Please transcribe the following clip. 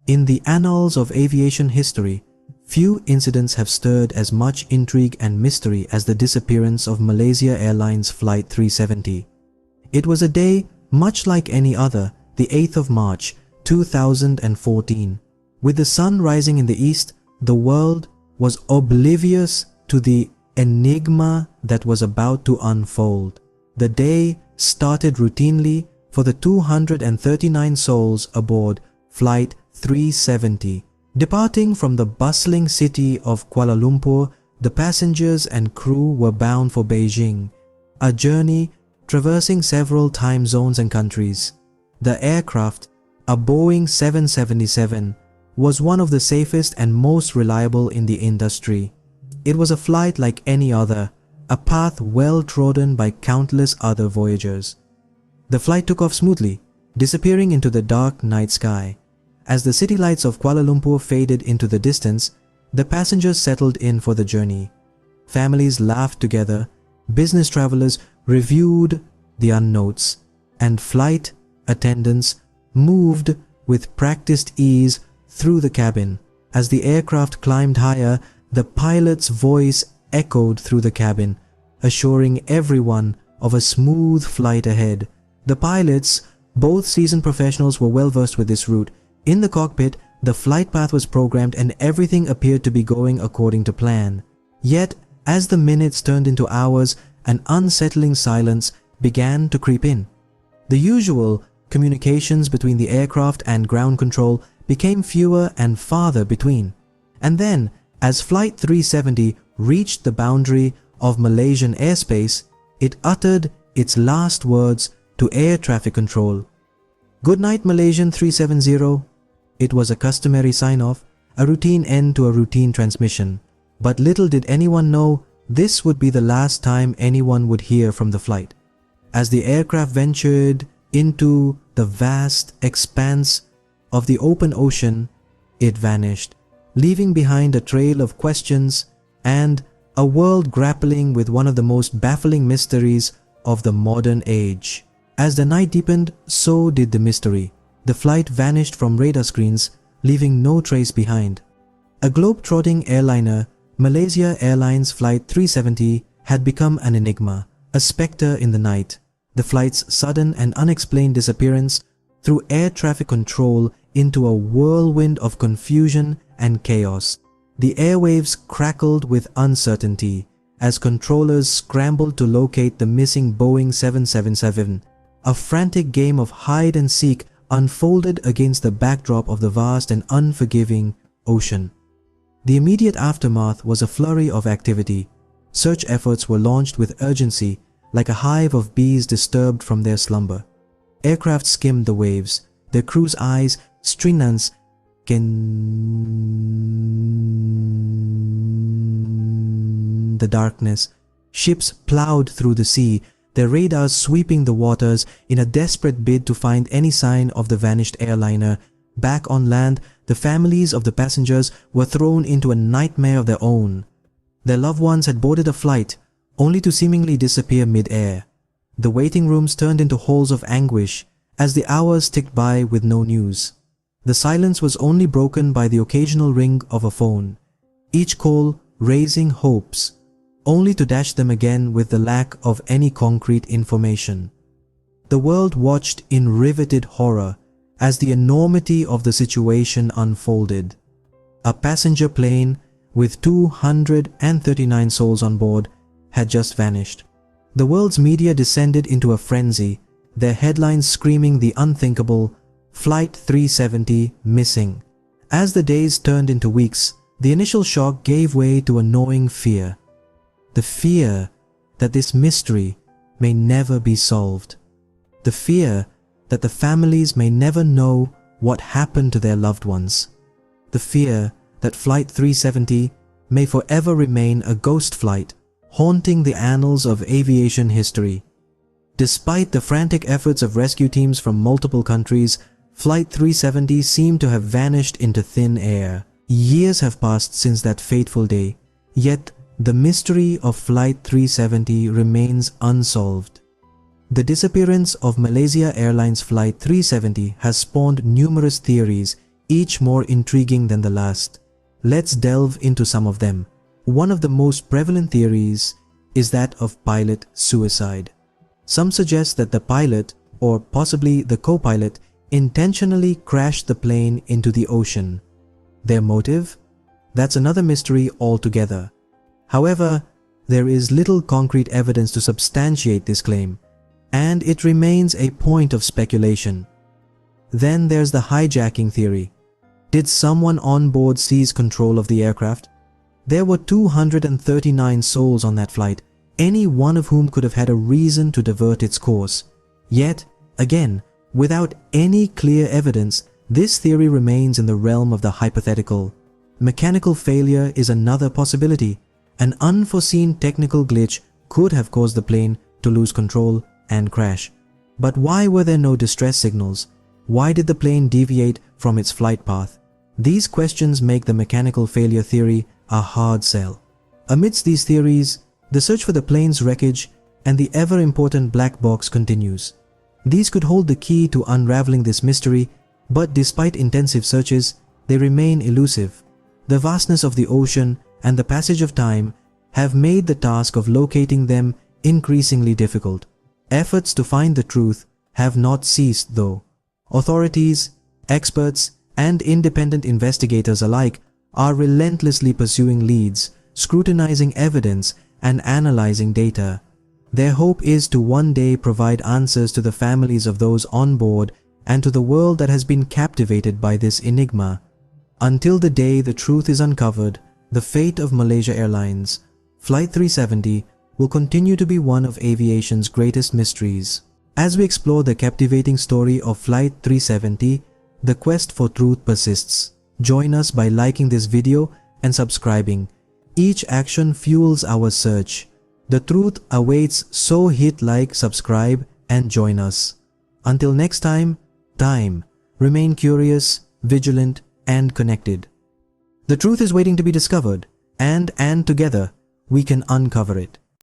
In the annals of aviation history, few incidents have stirred as much intrigue and mystery as the disappearance of Malaysia Airlines Flight 370. It was a day much like any other, the 8th of March, 2014. With the sun rising in the east, the world was oblivious to the enigma that was about to unfold. The day started routinely for the 239 souls aboard Flight 370. Departing from the bustling city of Kuala Lumpur, the passengers and crew were bound for Beijing, a journey traversing several time zones and countries. The aircraft, a Boeing 777, was one of the safest and most reliable in the industry. It was a flight like any other, a path well trodden by countless other voyagers. The flight took off smoothly, disappearing into the dark night sky. As the city lights of Kuala Lumpur faded into the distance, the passengers settled in for the journey. Families laughed together, business travelers reviewed the unknowns, and flight attendants moved with practiced ease through the cabin. As the aircraft climbed higher, the pilot's voice echoed through the cabin, assuring everyone of a smooth flight ahead. The pilots, both seasoned professionals, were well versed with this route. In the cockpit, the flight path was programmed and everything appeared to be going according to plan. Yet, as the minutes turned into hours, an unsettling silence began to creep in. The usual communications between the aircraft and ground control became fewer and farther between. And then, as Flight 370 reached the boundary of Malaysian airspace, it uttered its last words to air traffic control. "Good night, Malaysian 370. It was a customary sign-off, a routine end to a routine transmission. But little did anyone know this would be the last time anyone would hear from the flight. As the aircraft ventured into the vast expanse of the open ocean, it vanished, leaving behind a trail of questions and a world grappling with one of the most baffling mysteries of the modern age. As the night deepened, so did the mystery. The flight vanished from radar screens, leaving no trace behind. A globe-trotting airliner, Malaysia Airlines Flight 370, had become an enigma, a spectre in the night. The flight's sudden and unexplained disappearance threw air traffic control into a whirlwind of confusion and chaos. The airwaves crackled with uncertainty as controllers scrambled to locate the missing Boeing 777. A frantic game of hide and seek unfolded against the backdrop of the vast and unforgiving ocean. The immediate aftermath was a flurry of activity. Search efforts were launched with urgency, like a hive of bees disturbed from their slumber. Aircraft skimmed the waves, their crew's eyes strinans in the darkness. Ships plowed through the sea, their radars sweeping the waters in a desperate bid to find any sign of the vanished airliner. Back on land, the families of the passengers were thrown into a nightmare of their own. Their loved ones had boarded a flight, only to seemingly disappear mid-air. The waiting rooms turned into halls of anguish as the hours ticked by with no news. The silence was only broken by the occasional ring of a phone, each call raising hopes, only to dash them again with the lack of any concrete information. The world watched in riveted horror as the enormity of the situation unfolded. A passenger plane with 239 souls on board had just vanished. The world's media descended into a frenzy, their headlines screaming the unthinkable: Flight 370 missing. As the days turned into weeks, the initial shock gave way to a gnawing fear. The fear that this mystery may never be solved. The fear that the families may never know what happened to their loved ones. The fear that Flight 370 may forever remain a ghost flight, haunting the annals of aviation history. Despite the frantic efforts of rescue teams from multiple countries, Flight 370 seemed to have vanished into thin air. Years have passed since that fateful day, yet the mystery of Flight 370 remains unsolved. The disappearance of Malaysia Airlines Flight 370 has spawned numerous theories, each more intriguing than the last. Let's delve into some of them. One of the most prevalent theories is that of pilot suicide. Some suggest that the pilot, or possibly the co-pilot, intentionally crashed the plane into the ocean. Their motive? That's another mystery altogether. However, there is little concrete evidence to substantiate this claim, and it remains a point of speculation. Then there's the hijacking theory. Did someone on board seize control of the aircraft? There were 239 souls on that flight, any one of whom could have had a reason to divert its course. Yet, again, without any clear evidence, this theory remains in the realm of the hypothetical. Mechanical failure is another possibility. An unforeseen technical glitch could have caused the plane to lose control and crash. But why were there no distress signals? Why did the plane deviate from its flight path? These questions make the mechanical failure theory a hard sell. Amidst these theories, the search for the plane's wreckage and the ever-important black box continues. These could hold the key to unraveling this mystery, but despite intensive searches, they remain elusive. The vastness of the ocean and the passage of time have made the task of locating them increasingly difficult. Efforts to find the truth have not ceased though. Authorities, experts, and independent investigators alike are relentlessly pursuing leads, scrutinizing evidence, and analyzing data. Their hope is to one day provide answers to the families of those on board and to the world that has been captivated by this enigma. Until the day the truth is uncovered, the fate of Malaysia Airlines, Flight 370, will continue to be one of aviation's greatest mysteries. As we explore the captivating story of Flight 370, the quest for truth persists. Join us by liking this video and subscribing. Each action fuels our search. The truth awaits, so hit like, subscribe, and join us. Until next time, remain curious, vigilant, and connected. The truth is waiting to be discovered, and together we can uncover it.